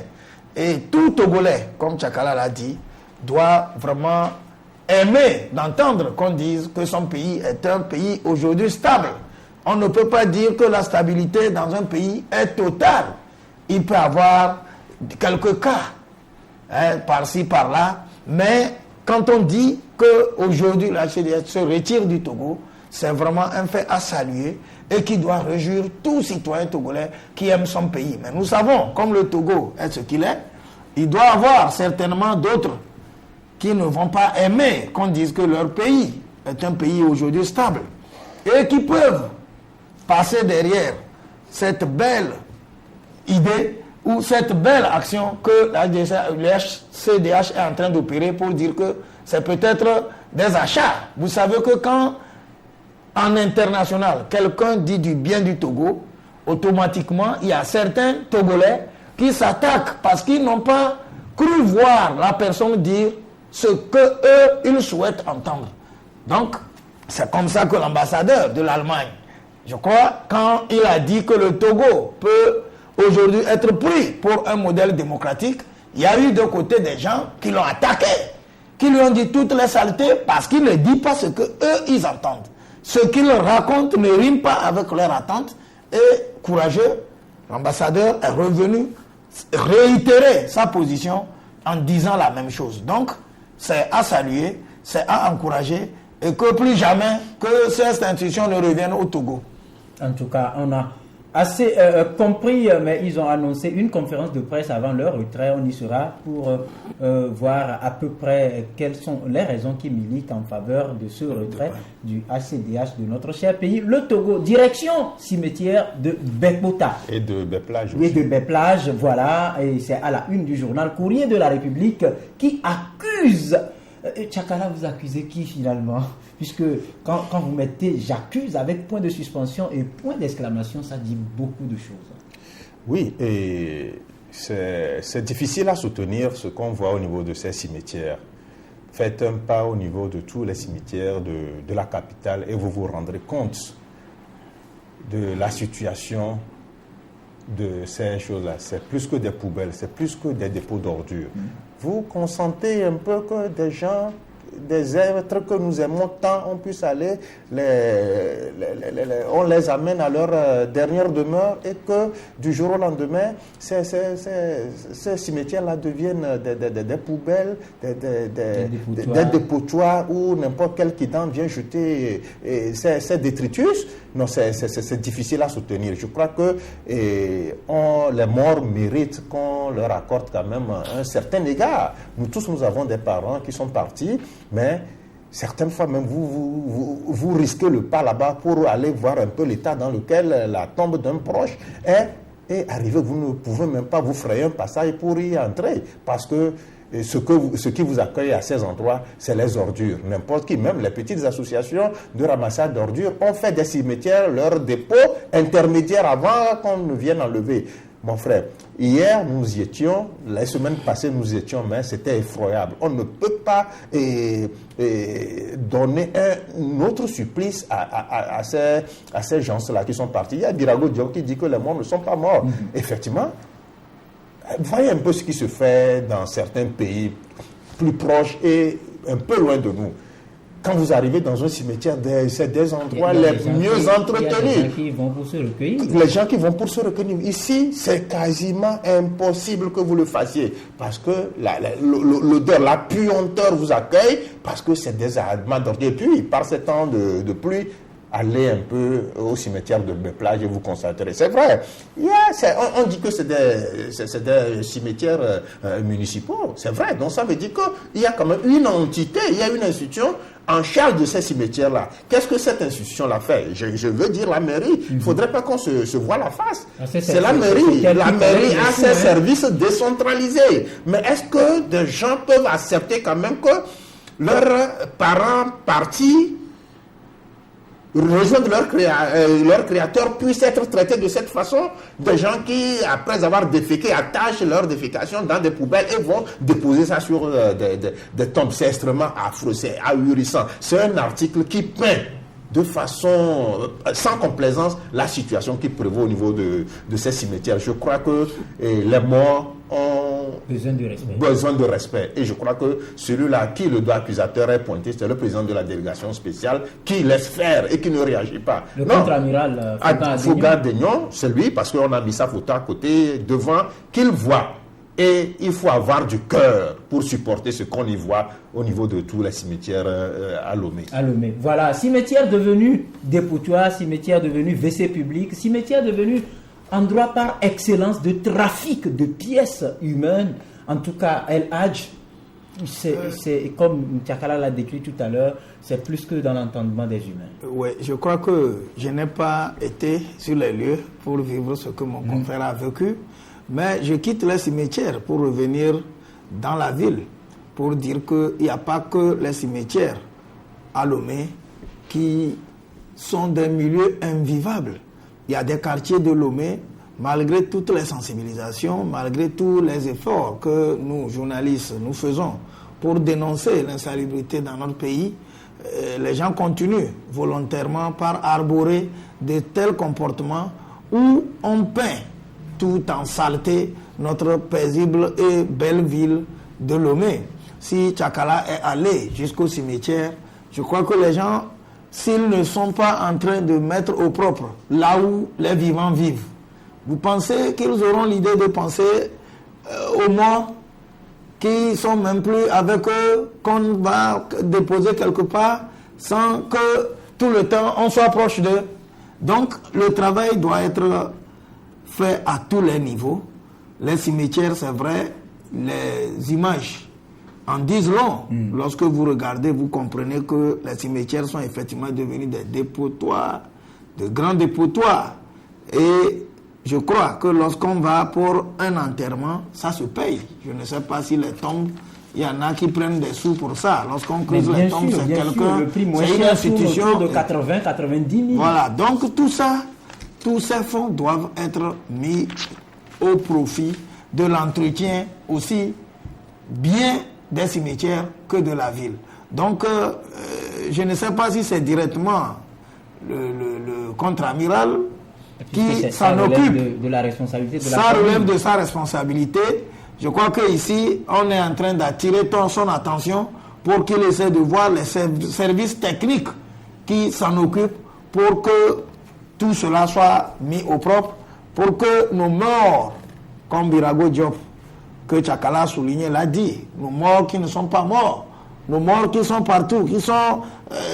Et tout Togolais, comme Tchakala l'a dit, doit vraiment aimer d'entendre qu'on dise que son pays est un pays aujourd'hui stable. On ne peut pas dire que la stabilité dans un pays est totale. Il peut y avoir quelques cas, par-ci, par-là, mais quand on dit qu'aujourd'hui la HCDH se retire du Togo, c'est vraiment un fait à saluer et qui doit réjouir tout citoyen togolais qui aime son pays. Mais nous savons, comme le Togo est ce qu'il est, il doit y avoir certainement d'autres qui ne vont pas aimer qu'on dise que leur pays est un pays aujourd'hui stable et qui peuvent passer derrière cette belle idée ou cette belle action que le CDH est en train d'opérer pour dire que c'est peut-être des achats. Vous savez que quand en international, quelqu'un dit du bien du Togo, automatiquement, il y a certains Togolais qui s'attaquent parce qu'ils n'ont pas cru voir la personne dire ce qu'eux, ils souhaitent entendre. Donc, c'est comme ça que l'ambassadeur de l'Allemagne, je crois, quand il a dit que le Togo peut aujourd'hui être pris pour un modèle démocratique, il y a eu de côté des gens qui l'ont attaqué, qui lui ont dit toutes les saletés parce qu'il ne dit pas ce qu'eux, ils entendent. Ce qu'il raconte ne rime pas avec leur attente. Et courageux, l'ambassadeur est revenu réitérer sa position en disant la même chose. Donc, c'est à saluer, c'est à encourager et que plus jamais que cette institution ne revienne au Togo. En tout cas, on a assez compris, mais ils ont annoncé une conférence de presse avant leur retrait. On y sera pour voir à peu près quelles sont les raisons qui militent en faveur de ce retrait du ACDH de notre cher pays, le Togo. Direction cimetière de Bepota. Et de Beplage aussi. Et de Beplage, voilà. Et c'est à la une du journal Courrier de la République qui accuse. Tchakala, vous accusez qui finalement? Puisque quand vous mettez j'accuse avec point de suspension et point d'exclamation, ça dit beaucoup de choses. Oui, et c'est difficile à soutenir ce qu'on voit au niveau de ces cimetières. Faites un pas au niveau de tous les cimetières de la capitale et vous vous rendrez compte de la situation de ces choses-là. C'est plus que des poubelles, c'est plus que des dépôts d'ordures. Vous consentez un peu que des gens, des êtres que nous aimons tant, on puisse aller, on les amène à leur dernière demeure et que du jour au lendemain, ces cimetières-là deviennent des poubelles, des dépotoirs où n'importe quel quittante vient jeter ses détritus. Non, c'est difficile à soutenir. Je crois que les morts méritent qu'on leur accorde quand même un certain égard. Nous tous, nous avons des parents qui sont partis, mais certaines fois même, vous risquez le pas là-bas pour aller voir un peu l'état dans lequel la tombe d'un proche est. Et arrivé, vous ne pouvez même pas vous frayer un passage pour y entrer, parce que ce qui vous accueille à ces endroits, c'est les ordures. N'importe qui, même les petites associations de ramassage d'ordures, ont fait des cimetières, leur dépôt intermédiaire avant qu'on ne vienne enlever. Mon frère, hier nous y étions, la semaine passée nous y étions, mais c'était effroyable. On ne peut pas donner un autre supplice à ces gens-là qui sont partis. Il y a Birago Diop qui dit que les morts ne sont pas morts. Effectivement, voyez un peu ce qui se fait dans certains pays plus proches et un peu loin de nous. Quand vous arrivez dans un cimetière, c'est des endroits les mieux entretenus. Il y a des gens qui vont pour se recueillir. Les gens qui vont pour se recueillir. Ici, c'est quasiment impossible que vous le fassiez. Parce que l'odeur, la puanteur vous accueille, parce que c'est des amas d'ordures. Et puis, par ces temps de pluie, allez un peu au cimetière de Beplage et vous constaterez. C'est vrai. On dit que c'est des cimetières municipaux. C'est vrai. Donc ça veut dire qu'il y a quand même une entité, il y a une institution en charge de ces cimetières-là. Qu'est-ce que cette institution-là fait? Je veux dire la mairie. Il ne faudrait pas qu'on se voit la face. C'est la mairie. La mairie a ses services décentralisés. Mais est-ce que des gens peuvent accepter quand même que leurs parents partis rejoindre leur créateur puisse être traité de cette façon? Des gens qui, après avoir déféqué, attachent leur défécation dans des poubelles et vont déposer ça sur des tombes. C'est extrêmement affreux, c'est ahurissant. C'est un article qui peint de façon sans complaisance la situation qui prévaut au niveau de ces cimetières. Je crois que les morts ont besoin de respect. Et je crois que celui-là qui le doigt accusateur est pointé, c'est le président de la délégation spéciale qui laisse faire et qui ne réagit pas. Le contre-amiral Fouga-Daignon, c'est lui, parce qu'on a mis sa photo à côté, devant, qu'il voit. Et il faut avoir du cœur pour supporter ce qu'on y voit au niveau de tous les cimetières à Lomé. Voilà, cimetière devenu dépotoir, cimetière devenu WC public, cimetière devenu endroit par excellence de trafic de pièces humaines. En tout cas, El Hadj, c'est comme Tchakala l'a décrit tout à l'heure, c'est plus que dans l'entendement des humains. Oui, je crois que je n'ai pas été sur les lieux pour vivre ce que mon confrère a vécu. Mais je quitte les cimetières pour revenir dans la ville, pour dire qu'il n'y a pas que les cimetières à Lomé qui sont des milieux invivables. Il y a des quartiers de Lomé, malgré toutes les sensibilisations, malgré tous les efforts que nous, journalistes, nous faisons pour dénoncer l'insalubrité dans notre pays, les gens continuent volontairement par arborer de tels comportements où on peint tout en saleté notre paisible et belle ville de Lomé. Si Tchakala est allé jusqu'au cimetière, je crois que les gens, s'ils ne sont pas en train de mettre au propre là où les vivants vivent, vous pensez qu'ils auront l'idée de penser aux morts qui sont même plus avec eux, qu'on va déposer quelque part sans que tout le temps on soit proche d'eux? Donc le travail doit être fait à tous les niveaux. Les cimetières, c'est vrai, les images en disent long. Lorsque vous regardez, vous comprenez que les cimetières sont effectivement devenus des dépotoirs, de grands dépotoirs. Et je crois que lorsqu'on va pour un enterrement, ça se paye. Je ne sais pas si les tombes, il y en a qui prennent des sous pour ça. Lorsqu'on creuse les tombes, c'est quelqu'un, c'est une institution de 80-90 000. Voilà, donc tout ça, tous ces fonds doivent être mis au profit de l'entretien aussi bien des cimetières que de la ville. Donc, je ne sais pas si c'est directement le contre-amiral qui s'en occupe. De la responsabilité de la ça famille. relève de sa responsabilité. Je crois qu'ici, on est en train d'attirer son attention pour qu'il essaie de voir les services techniques qui s'en occupent pour que tout cela soit mis au propre, pour que nos morts, comme Birago Diop, que Tchakala a souligné, l'a dit, nos morts qui ne sont pas morts, nos morts qui sont partout, qui sont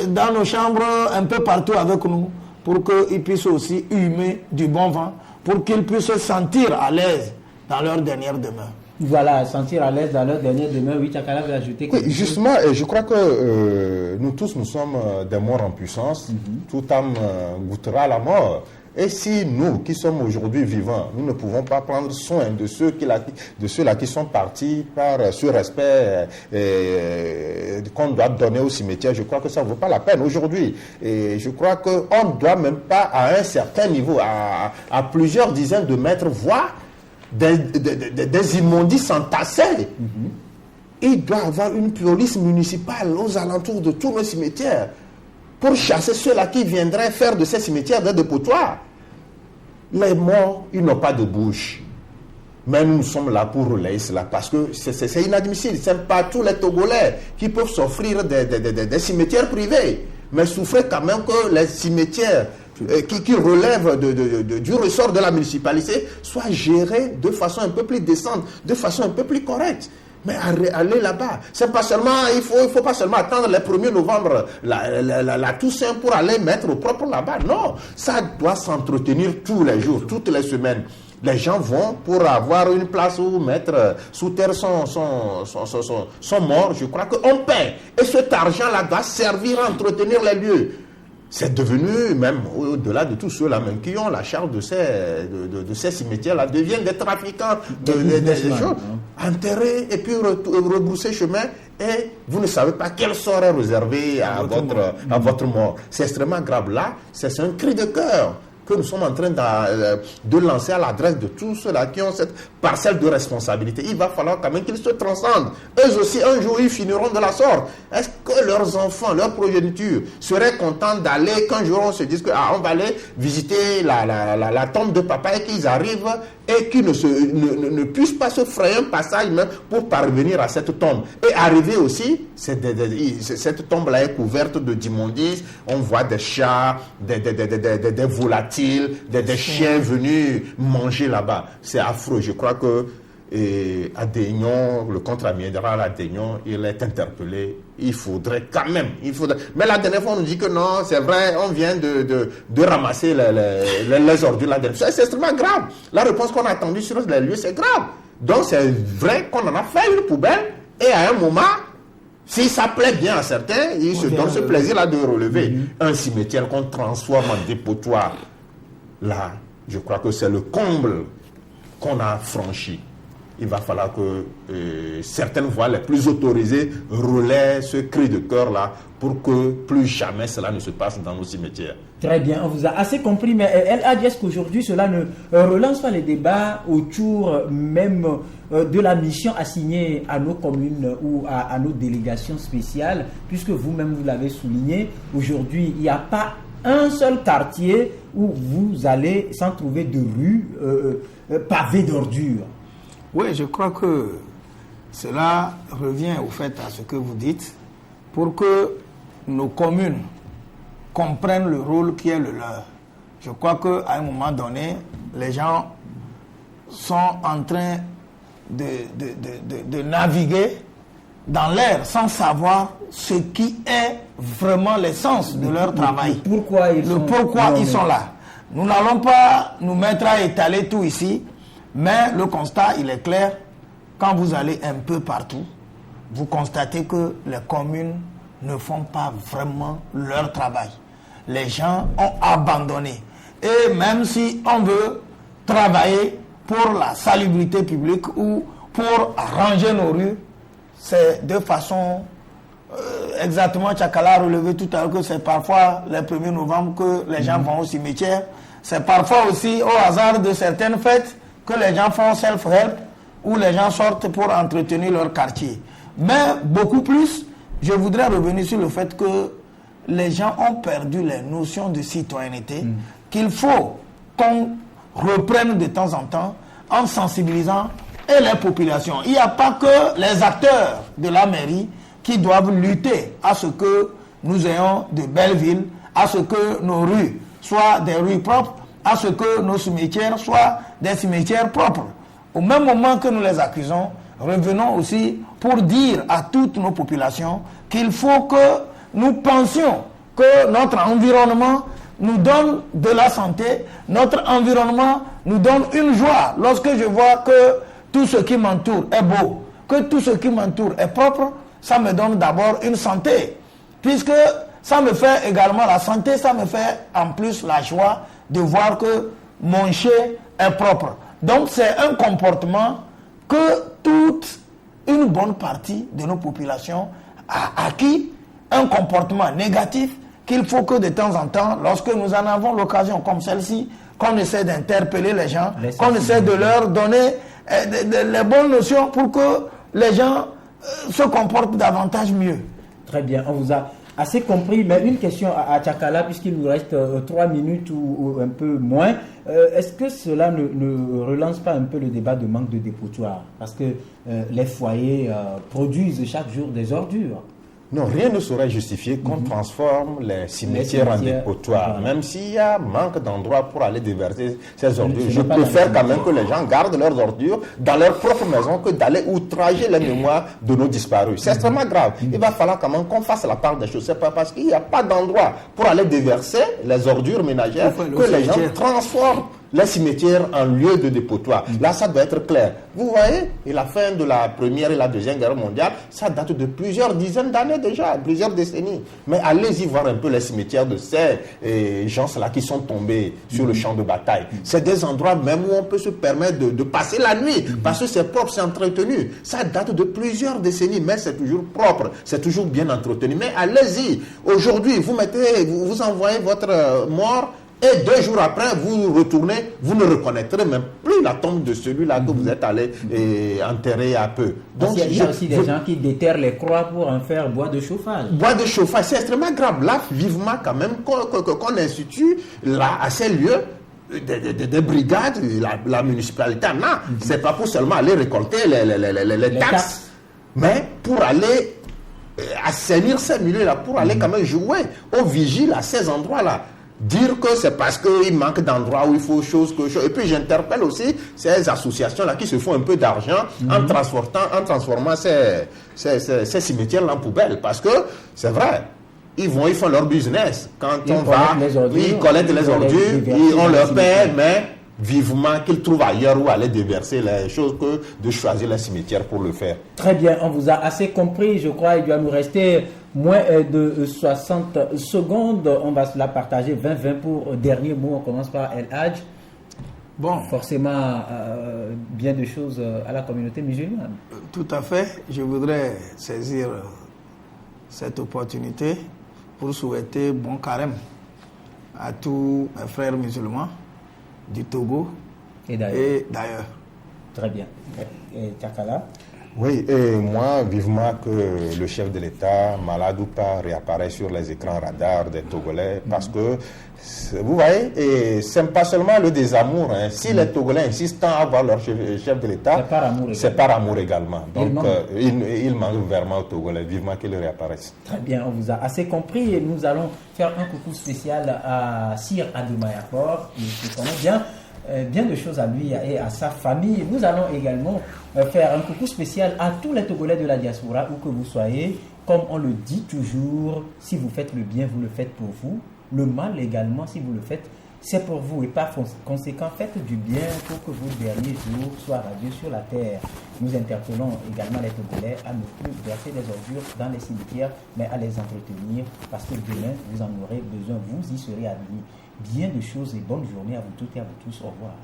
dans nos chambres un peu partout avec nous, pour qu'ils puissent aussi humer du bon vent, pour qu'ils puissent se sentir à l'aise dans leur dernière demeure. Voilà, sentir à l'aise dans leur dernière demeure. Oui, Tchakala veut ajouter quelque chose. Justement, je crois que nous tous, nous sommes des morts en puissance. Tout âme goûtera la mort. Et si nous, qui sommes aujourd'hui vivants, nous ne pouvons pas prendre soin de ceux-là qui sont partis par ce respect qu'on doit donner au cimetière, je crois que ça ne vaut pas la peine aujourd'hui. Et je crois qu'on ne doit même pas, à un certain niveau, à plusieurs dizaines de mètres, voir des immondices entassés. Il doit y avoir une police municipale aux alentours de tous nos cimetières pour chasser ceux-là qui viendraient faire de ces cimetières des dépotoirs. Les morts, ils n'ont pas de bouche. Mais nous sommes là pour relayer cela parce que c'est inadmissible. Ce n'est pas tous les Togolais qui peuvent s'offrir des cimetières privés. Mais souffrez quand même que les cimetières qui relèvent du ressort de la municipalité soient gérés de façon un peu plus décente, de façon un peu plus correcte. Mais aller là-bas, c'est pas seulement, il faut pas seulement attendre le 1er novembre, la Toussaint pour aller mettre au propre là-bas. Non, ça doit s'entretenir tous les jours, toutes les semaines. Les gens vont pour avoir une place où mettre sous terre son mort. Je crois qu'on paie. Et cet argent-là doit servir à entretenir les lieux. C'est devenu, même au-delà de tous ceux-là même qui ont la charge de ces cimetières-là, deviennent des trafiquants des choses, enterrés et puis rebrousser chemin, et vous ne savez pas quel sort est réservé à votre mort. C'est extrêmement grave. Là, c'est un cri de cœur que nous sommes en train de lancer à l'adresse de tous ceux-là qui ont cette parcelle de responsabilité. Il va falloir quand même qu'ils se transcendent. Eux aussi, un jour, ils finiront de la sorte. Est-ce que leurs enfants, leur progéniture, seraient contents d'aller, qu'un jour on se dise on va aller visiter la tombe de papa et qu'ils arrivent et qu'ils ne puissent pas se frayer un passage même pour parvenir à cette tombe. Et arriver aussi, cette tombe-là est couverte d'immondices. On voit des chats, des volatiles, des chiens venus manger là-bas. C'est affreux. Je crois que à Daignon, le contre-amiral à Daignon, il est interpellé. Il faudrait quand même. Mais la dernière fois, on nous dit que non, c'est vrai, on vient de ramasser les ordures là. C'est extrêmement grave. La réponse qu'on a attendue sur les lieux, c'est grave. Donc, c'est vrai qu'on en a fait une poubelle et à un moment, si ça plaît bien à certains, ils se donnent ce plaisir-là de relever un cimetière qu'on transforme en dépotoir. Là, je crois que c'est le comble qu'on a franchi. Il va falloir que certaines voix les plus autorisées relaient ce cri de cœur-là pour que plus jamais cela ne se passe dans nos cimetières. Très bien, on vous a assez compris, mais El Hadj, est-ce qu'aujourd'hui cela ne relance pas les débats autour même de la mission assignée à nos communes ou à nos délégations spéciales, puisque vous-même vous l'avez souligné, aujourd'hui il n'y a pas un seul quartier où vous allez sans trouver de rue pavée d'ordures. Oui, je crois que cela revient au fait à ce que vous dites, pour que nos communes comprennent le rôle qui est le leur. Je crois qu'à un moment donné, les gens sont en train de naviguer dans l'air sans savoir ce qui est vraiment l'essence de leur travail. Pourquoi ils sont là. Nous n'allons pas nous mettre à étaler tout ici, mais le constat, il est clair. Quand vous allez un peu partout, vous constatez que les communes ne font pas vraiment leur travail. Les gens ont abandonné. Et même si on veut travailler pour la salubrité publique ou pour arranger nos rues, c'est de façon exactement, Tchakala a relevé tout à l'heure que c'est parfois le 1er novembre que les gens vont au cimetière. C'est parfois aussi au hasard de certaines fêtes que les gens font self-help ou les gens sortent pour entretenir leur quartier. Mais beaucoup plus, je voudrais revenir sur le fait que les gens ont perdu les notions de citoyenneté, qu'il faut qu'on reprenne de temps en temps en sensibilisant et les populations. Il n'y a pas que les acteurs de la mairie qui doivent lutter à ce que nous ayons de belles villes, à ce que nos rues soient des rues propres, à ce que nos cimetières soient des cimetières propres. Au même moment que nous les accusons, revenons aussi pour dire à toutes nos populations qu'il faut que nous pensions que notre environnement nous donne de la santé, notre environnement nous donne une joie. Lorsque je vois que tout ce qui m'entoure est beau, que tout ce qui m'entoure est propre, ça me donne d'abord une santé. Puisque ça me fait également la santé, ça me fait en plus la joie de voir que mon chez est propre. Donc c'est un comportement que toute une bonne partie de nos populations a acquis, un comportement négatif qu'il faut que de temps en temps, lorsque nous en avons l'occasion comme celle-ci, qu'on essaie d'interpeller les gens, qu'on essaie de leur donner les bonnes notions pour que les gens se comportent davantage mieux. Très bien, on vous a assez compris, mais une question à Tchakala, puisqu'il nous reste 3 minutes ou un peu moins. Est-ce que cela ne relance pas un peu le débat de manque de dépotoir? Parce que les foyers produisent chaque jour des ordures. Non, rien ne saurait justifier qu'on transforme les cimetières en dépotoirs. Même s'il y a manque d'endroits pour aller déverser ces ordures. Je préfère quand même que les gens gardent leurs ordures dans leur propre maison que d'aller outrager la mémoire de nos disparus. C'est extrêmement grave. Il va falloir quand même qu'on fasse la part des choses. C'est pas parce qu'il n'y a pas d'endroit pour aller déverser les ordures ménagères que les gens transforment les cimetières en lieu de dépotoir. Là, ça doit être clair. Vous voyez, et la fin de la Première et la Deuxième Guerre mondiale, ça date de plusieurs dizaines d'années déjà, plusieurs décennies. Mais allez-y voir un peu les cimetières de ces gens-là qui sont tombés sur le champ de bataille. C'est des endroits même où on peut se permettre de passer la nuit, parce que c'est propre, c'est entretenu. Ça date de plusieurs décennies, mais c'est toujours propre, c'est toujours bien entretenu. Mais allez-y, aujourd'hui, vous envoyez votre mort, et 2 jours après, vous retournez, vous ne reconnaîtrez même plus la tombe de celui-là que vous êtes allé enterrer à peu. Donc, il y a aussi des gens qui déterrent les croix pour en faire bois de chauffage. Bois de chauffage, c'est extrêmement grave. Là, vivement quand même, qu'on institue là, à ces lieux des brigades, la municipalité en a. C'est pas pour seulement aller récolter les taxes, mais pour aller assainir ces milieux-là, pour aller quand même jouer aux vigiles à ces endroits-là. Dire que c'est parce qu'il manque d'endroits où il faut chose. Et puis j'interpelle aussi ces associations-là qui se font un peu d'argent en transformant ces cimetières-là en poubelle. Parce que c'est vrai, ils font leur business. Quand ils collectent les ordures, on leur paie, mais vivement qu'ils trouvent ailleurs où aller déverser les choses que de choisir les cimetières pour le faire. Très bien, on vous a assez compris, je crois. Il doit nous rester moins de 60 secondes. On va se la partager 20-20 pour dernier mot. On commence par El Hadj. Bon, forcément bien de choses à la communauté musulmane. Tout à fait. Je voudrais saisir cette opportunité pour souhaiter bon carême à tous mes frères musulmans du Togo et d'ailleurs. Très bien. Et Tchakala? Oui, et moi, vivement que le chef de l'État, malade ou pas, réapparaît sur les écrans radars des Togolais, parce que, vous voyez, et c'est pas seulement le désamour. Hein. Si les Togolais insistent tant à voir leur chef de l'État, c'est par amour également. Donc, il manque vraiment aux Togolais, vivement qu'il réapparaisse. Très bien, on vous a assez compris et nous allons faire un coucou spécial à Sir Ademayafor, qui connaît bien de choses à lui et à sa famille. Nous allons également faire un coucou spécial à tous les Togolais de la diaspora, où que vous soyez. Comme on le dit toujours, si vous faites le bien, vous le faites pour vous. Le mal également, si vous le faites, c'est pour vous. Et par conséquent, faites du bien pour que vos derniers jours soient radieux sur la terre. Nous interpellons également les Togolais à ne plus verser des ordures dans les cimetières, mais à les entretenir, parce que demain, vous en aurez besoin. Vous y serez admis. Bien de choses et bonne journée à vous toutes et à vous tous. Au revoir.